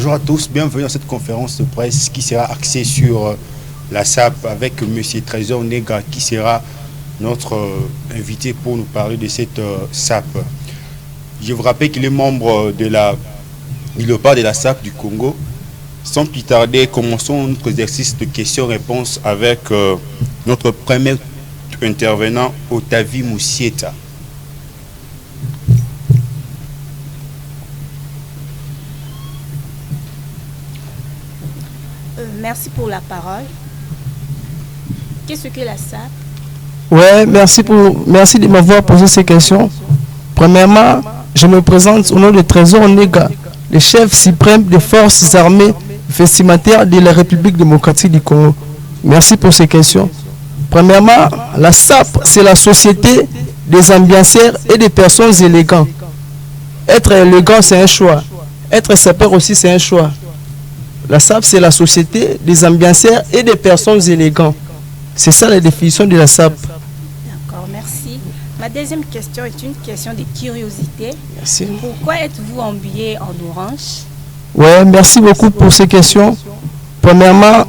Bonjour à tous, bienvenue dans cette conférence de presse qui sera axée sur la SAP avec M. Trésor Nega qui sera notre invité pour nous parler de cette SAP. Je vous rappelle qu'il est membre de de la SAP du Congo. Sans plus tarder, commençons notre exercice de questions-réponses avec notre premier intervenant, Otavi Moussieta. Merci pour la parole. Qu'est-ce que la SAP? Ouais, merci de m'avoir posé ces questions. Premièrement, je me présente au nom de Trésor Nega, le chef suprême des forces armées vestimentaires de la République démocratique du Congo. Merci pour ces questions. Premièrement, la SAP, c'est la société des ambianceurs et des personnes élégantes. Être élégant, c'est un choix. Être sapeur aussi, c'est un choix. La SAP, c'est la société des ambianceurs et des personnes élégantes. C'est ça la définition de la SAP. D'accord, merci. Ma deuxième question est une question de curiosité. Merci. Pourquoi êtes-vous habillé en orange? Ouais, merci beaucoup pour ces questions. Premièrement,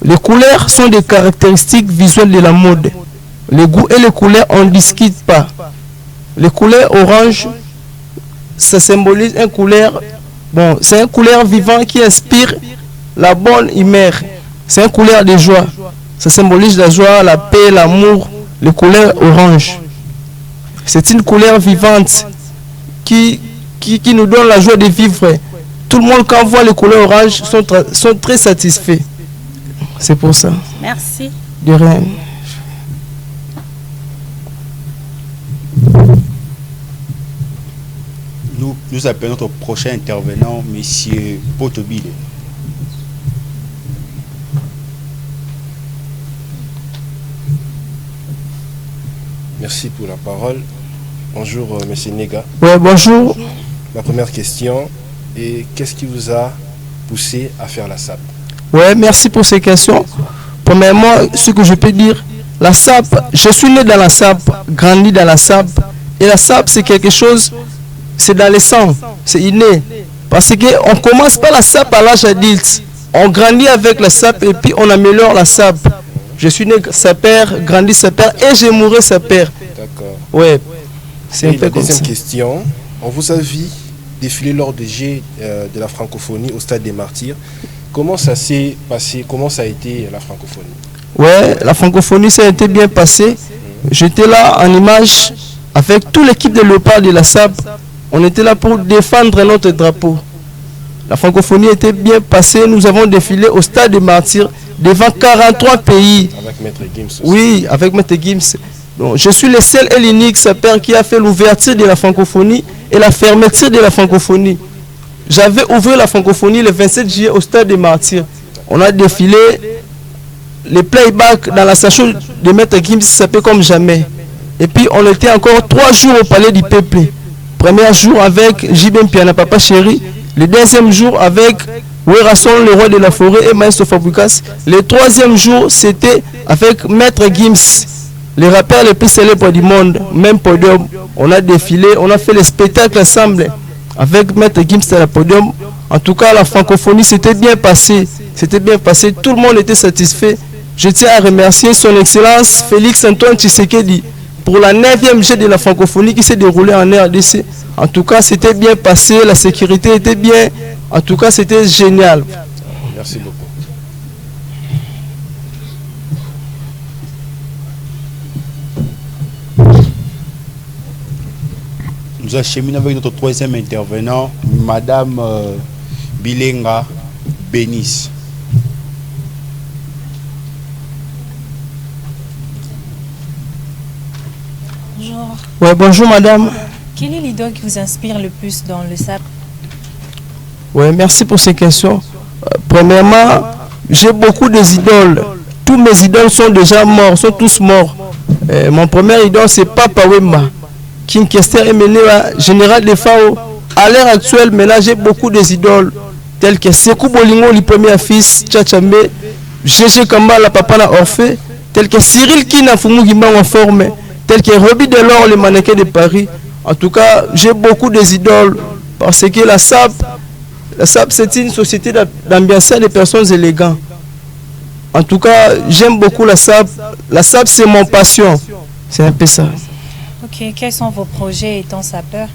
les couleurs sont des caractéristiques visuelles de la mode. Les goûts et les couleurs, on ne discute pas. Les couleurs orange, ça symbolise une couleur. Bon, c'est une couleur vivante qui inspire la bonne humeur. C'est une couleur de joie. Ça symbolise la joie, la paix, l'amour. Les couleurs orange. C'est une couleur vivante qui nous donne la joie de vivre. Tout le monde, quand on voit les couleurs orange, sont très satisfaits. C'est pour ça. Merci. De rien. Nous appelons notre prochain intervenant, M. Potobile. Merci pour la parole. Bonjour, M. Nega. Ouais, bonjour. Ma première question est qu'est-ce qui vous a poussé à faire la SAP? Ouais, merci pour ces questions. Premièrement, ce que je peux dire, la SAP, je suis né dans la SAP, grandi dans la SAP. Et la SAP, c'est quelque chose, c'est dans le sang, c'est inné. Parce qu'on commence pas la SAP à l'âge adulte. On grandit avec la SAP et puis on améliore la SAP. Je suis né sapeur, grandi sapeur et je mourrai sapeur. D'accord. Ouais, c'est un peu la comme ça. deuxième question, on vous a vu défiler lors des Jeux de la francophonie au Stade des Martyrs. Comment ça s'est passé? Comment ça a été la francophonie? Ouais, la francophonie, ça a été bien passé. J'étais là en image avec toute l'équipe de Léopard de la SAP. On était là pour défendre notre drapeau. La francophonie était bien passée. Nous avons défilé au Stade des Martyrs devant 43 pays. Avec Maître Gims aussi. Oui, avec Maître Gims. Donc, je suis le seul et l'unique sapeur qui a fait l'ouverture de la francophonie et la fermeture de la francophonie. J'avais ouvert la francophonie le 27 juillet au Stade des Martyrs. On a défilé les playbacks dans la station de Maître Gims, ça peut comme jamais. Et puis on était encore 3 jours au Palais du Peuple. Premier jour avec Jibem Piana Papa Chéri. Le deuxième jour avec Werasson, le roi de la forêt et Maestro Fabrikas. Le troisième jour, c'était avec Maître Gims, les rappeurs les plus célèbres du monde, même podium. On a défilé, on a fait le spectacle ensemble avec Maître Gims à la podium. En tout cas, la francophonie s'était bien passée. C'était bien passé, tout le monde était satisfait. Je tiens à remercier son Excellence Félix Antoine Tshisekedi pour la 9e Jeu de la francophonie qui s'est déroulée en RDC. En tout cas, c'était bien passé, la sécurité était bien. En tout cas, c'était génial. Merci beaucoup. Nous acheminons avec notre troisième intervenant, Madame Bilenga Bénis. Bonjour. Ouais, bonjour madame. Quel est l'idole qui vous inspire le plus dans le SAP? Ouais, merci pour ces questions. Premièrement, j'ai beaucoup d'idoles. Tous mes idoles sont déjà morts, sont tous morts. Mon premier idole, c'est Papa Wemba, King Kester Emenewa, général de FAO. À l'heure actuelle, maintenant, j'ai beaucoup d'idoles, tels que Sekou Bolingo, le premier fils, Tchatchambe, Gégé Kamba, la papa na Orphée, tels que Cyril Kina Fumu Gimba en forme, tels que Roby Delors, le mannequin de Paris. En tout cas, j'ai beaucoup d'idoles parce que la SAP, La SAP, c'est une société d'ambiance des personnes élégantes. En tout cas, j'aime beaucoup la SAP. La SAP, c'est mon passion. C'est un peu ça. Ok, quels sont vos projets étant sapeur?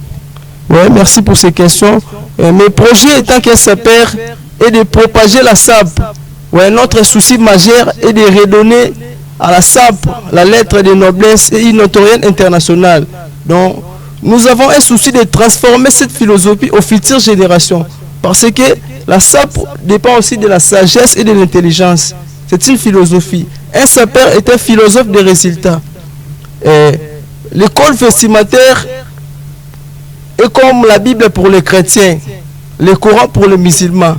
Oui, merci pour ces questions. Mes projets étant qu'un sapeur est de propager la SAP. Ouais, notre souci majeur est de redonner à la SAP la lettre de noblesse et une notoriété internationale. Donc, nous avons un souci de transformer cette philosophie aux futures générations. Parce que la SAP dépend aussi de la sagesse et de l'intelligence. C'est une philosophie. Un sapeur est un philosophe des résultats. L'école vestimentaire est comme la Bible pour les chrétiens, le Coran pour les musulmans.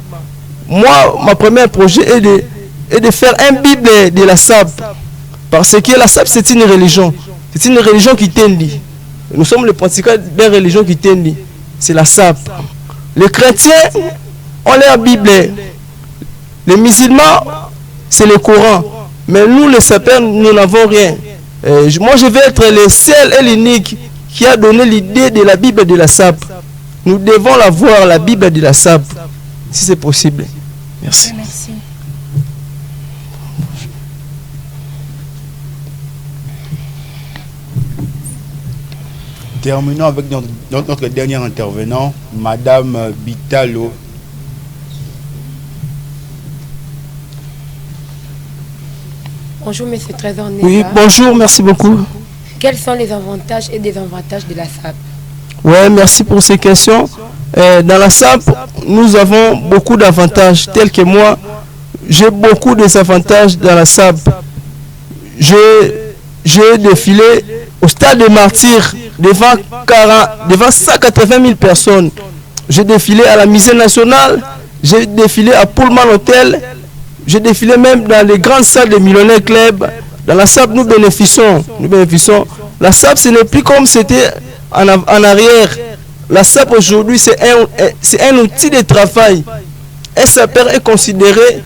Moi, mon premier projet est de faire un Bible de la SAP. Parce que la SAP, c'est une religion. C'est une religion qui t'enlie. Nous sommes les pratiquants d'une religion qui t'enlie. C'est la SAP. Les chrétiens ont leur Bible. Les musulmans, c'est le Coran. Mais nous, les sapeurs, nous n'avons rien. Moi, je vais être le seul et l'unique qui a donné l'idée de la Bible de la SAP. Nous devons la voir, la Bible de la SAP, si c'est possible. Merci. Merci. Terminons avec notre dernier intervenant, Madame Bitalo. Bonjour, Monsieur Trésor Nenga. Oui, bonjour, merci beaucoup. Quels sont les avantages et désavantages de la SAP? Oui, merci pour ces questions. Dans la SAP, nous avons beaucoup d'avantages, tels que moi, j'ai beaucoup de avantages dans la SAP. J'ai défilé au stade des martyrs devant 180 000 personnes. J'ai défilé à la Musée nationale, j'ai défilé à Pullman Hotel, j'ai défilé même dans les grandes salles des Millionnaires Club. Dans la SAP, nous bénéficions. La SAP, ce n'est plus comme c'était en arrière. La SAP aujourd'hui, c'est un outil de travail. Un sapeur est considéré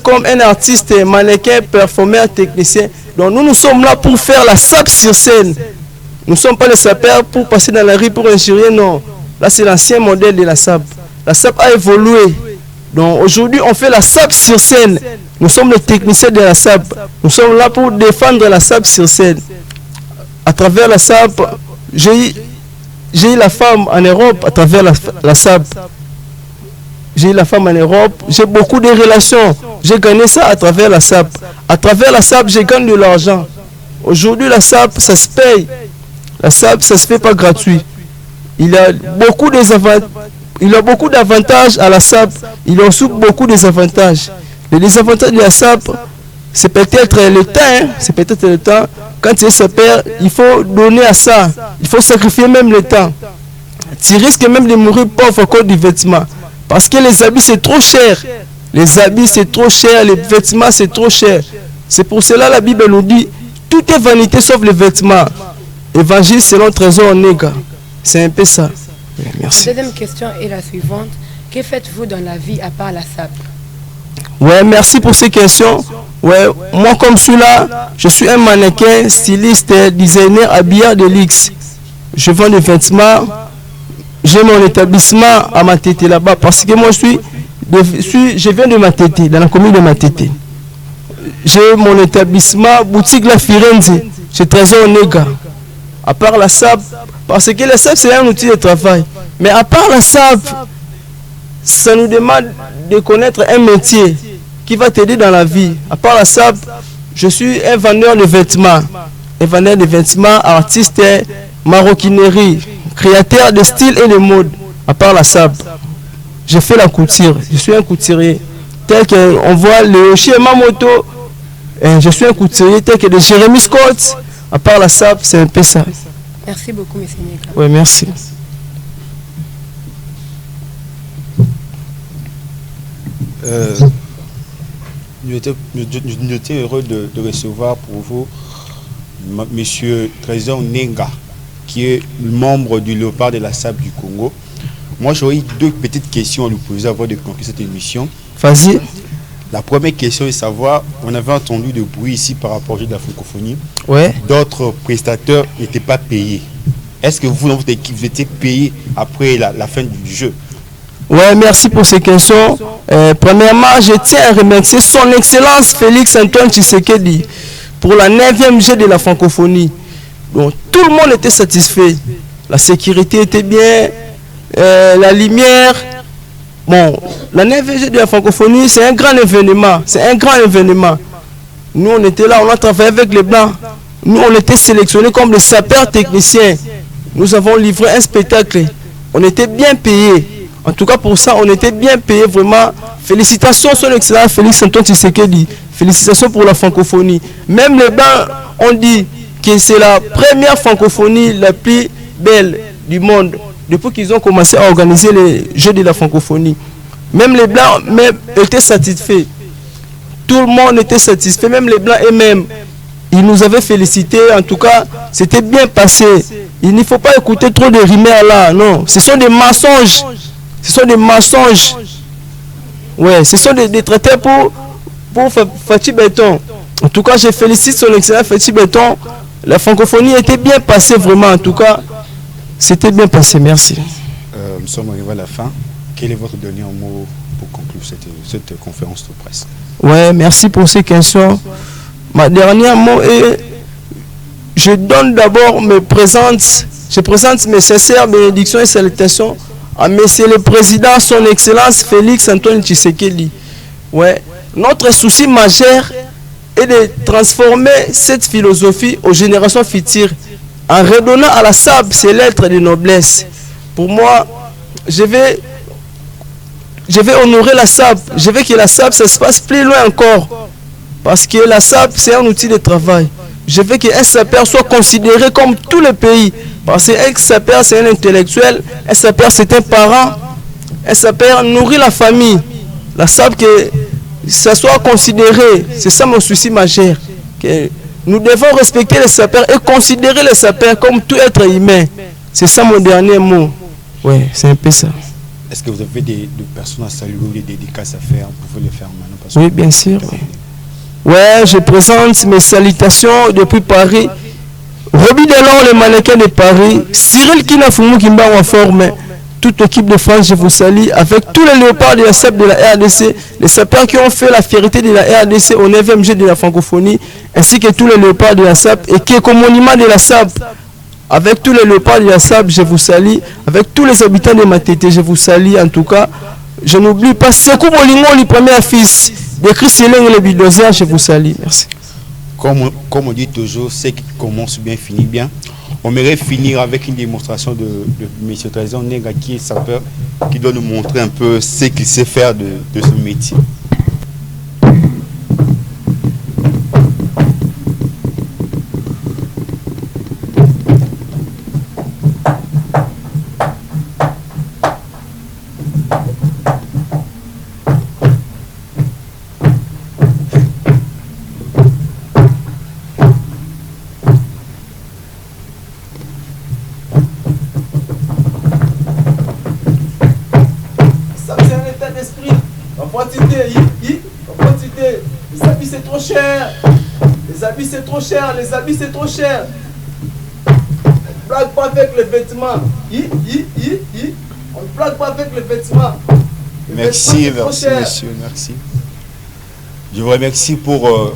comme un artiste, mannequin, performeur, technicien. Donc nous sommes là pour faire la SAP sur scène. Nous ne sommes pas les sapeurs pour passer dans la rue pour injurier, non. Là, c'est l'ancien modèle de la SAP. La SAP a évolué. Donc aujourd'hui, on fait la SAP sur scène. Nous sommes les techniciens de la SAP. Nous sommes là pour défendre la SAP sur scène. À travers la SAP, j'ai eu la femme en Europe à travers la SAP. J'ai eu la femme en Europe. J'ai beaucoup de relations. J'ai gagné ça à travers la SAP. À travers la SAP, j'ai gagné de l'argent. Aujourd'hui, la SAP, ça se paye. La SAP, ça ne se fait pas gratuit. Il y a beaucoup d'avantages à la SAP. Il y a aussi beaucoup de désavantages. Les désavantages de la SAP, c'est peut-être le temps. C'est peut-être le temps. Quand tu es sapeur, il faut donner à ça. Il faut sacrifier même le temps. Tu risques même de mourir pauvre à cause du vêtement. Parce que les habits, c'est trop cher. Les habits, c'est trop cher. Les vêtements, c'est trop cher. C'est pour cela la Bible nous dit, tout est vanité sauf les vêtements. Évangile selon Trésor Nenga. C'est un peu ça. Merci. La deuxième question est la suivante. Que faites-vous dans la vie à part la SAP? Ouais, merci pour ces questions. Ouais, moi comme celui-là, je suis un mannequin, styliste, designer, habilleur de luxe. Je vends des vêtements. J'ai mon établissement à Matete là-bas parce que moi je viens de Matete, dans la commune de Matete. J'ai mon établissement, boutique La Firenze, chez Trésor Nenga. À part la SAP, parce que la SAP c'est un outil de travail. Mais à part la SAP, ça nous demande de connaître un métier qui va t'aider dans la vie. À part la SAP, je suis un vendeur de vêtements. Un vendeur de vêtements, artiste, maroquinerie, créateur de style et de mode. À part la SAP, je fais la couture. Je suis un couturier. Tel qu'on voit le Yoshi Mamoto, je suis un couturier tel que de Jérémy Scott. À part la SAP, c'est un peu ça. Merci beaucoup, M. Nenga. Oui, merci. Nous étions heureux de recevoir pour vous M. Trésor Nenga, qui est membre du Léopard de la SAP du Congo. Moi, j'aurais deux petites questions à lui poser avant de conclure cette émission. Vas-y. La première question est de savoir, on avait entendu de bruit ici par rapport au jeu de la francophonie. Ouais. D'autres prestataires n'étaient pas payés. Est-ce que vous, dans votre équipe, vous étiez payé après la fin du jeu? Ouais, merci pour ces questions. Premièrement, je tiens à remercier son Excellence Félix Antoine Tshisekedi pour la 9e G de la francophonie. Donc, tout le monde était satisfait. La sécurité était bien, la lumière. Bon, la 9e G de la francophonie, c'est un grand événement. C'est un grand événement. Nous, on était là, on a travaillé avec les Blancs. Nous, on était sélectionnés comme les sapeurs techniciens. Nous avons livré un spectacle. On était bien payés. En tout cas, pour ça, on était bien payés, vraiment. Félicitations, son Excellence Félix Antoine Tshisekedi. Félicitations pour la francophonie. Même les Blancs ont dit que c'est la première francophonie la plus belle du monde depuis qu'ils ont commencé à organiser les Jeux de la francophonie. Même les Blancs étaient satisfaits. Tout le monde était satisfait, même les Blancs eux-mêmes. Ils nous avaient félicités. En tout cas, c'était bien passé. Il ne faut pas écouter trop de rumeurs là. Non, ce sont des mensonges. Ce sont des mensonges. Ouais, ce sont des traités pour Fachi Béton. En tout cas, je félicite son excellent Fachi Béton. La francophonie était bien passée vraiment. En tout cas, c'était bien passé. Merci. Nous sommes arrivés à la fin. Quel est votre dernier mot pour conclure cette conférence de presse? Ouais, merci pour ces questions. Ma dernière mot est, je donne d'abord je présente mes sincères bénédictions et salutations à Monsieur le Président, son Excellence Félix Antoine Tshisekedi. Ouais, notre souci majeur est de transformer cette philosophie aux générations futures en redonnant à la SAP ses lettres de noblesse. Pour moi, je vais honorer la SAP. Je veux que la SAP, ça se passe plus loin encore. Parce que la SAP, c'est un outil de travail. Je veux qu'un sapeur soit considéré comme tous les pays. Parce qu'un sapeur, c'est un intellectuel. Un sapeur, c'est un parent. Un sapeur nourrit la famille. La SAP, que ça soit considéré. C'est ça mon souci majeur. Que nous devons respecter les sapeurs et considérer les sapeurs comme tout être humain. C'est ça mon dernier mot. Oui, c'est un peu ça. Est-ce que vous avez des personnes à saluer ou des dédicaces à faire? Vous pouvez les faire maintenant. Oui, bien sûr. Ouais, je présente mes salutations depuis Paris. Roby Delon, le mannequin de Paris. Cyril Kinafumu Kimba en forme. Toute l'équipe de France, je vous salue. Avec tous les léopards de la SAP de la RDC, les sapeurs qui ont fait la fierté de la RDC au 9e G de la francophonie, ainsi que tous les léopards de la SAP et qui est comme monument de la SAP. Avec tous les léopards de la SAP, je vous salue. Avec tous les habitants de Matete, je vous salue. En tout cas, je n'oublie pas Sekou Bolingo, le premier fils de Christeleng et le bulldozer, je vous salue. Merci. Comme on dit toujours, ce qui commence bien finit bien. On aimerait finir avec une démonstration de M. Trésor Nega, qui est sapeur, qui doit nous montrer un peu ce qu'il sait faire de ce métier. Les habits c'est trop cher. On ne blague pas avec les vêtements. On ne blague pas avec les vêtements. Merci, monsieur, merci. Je vous remercie pour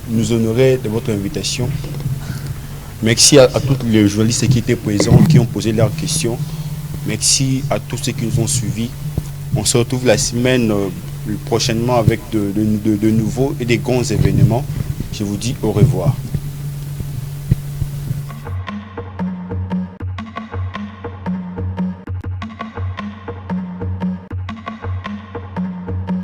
nous honorer de votre invitation. Merci à tous les journalistes qui étaient présents, qui ont posé leurs questions. Merci à tous ceux qui nous ont suivis. On se retrouve la semaine prochainement avec de nouveaux et des grands événements. Je vous dis au revoir.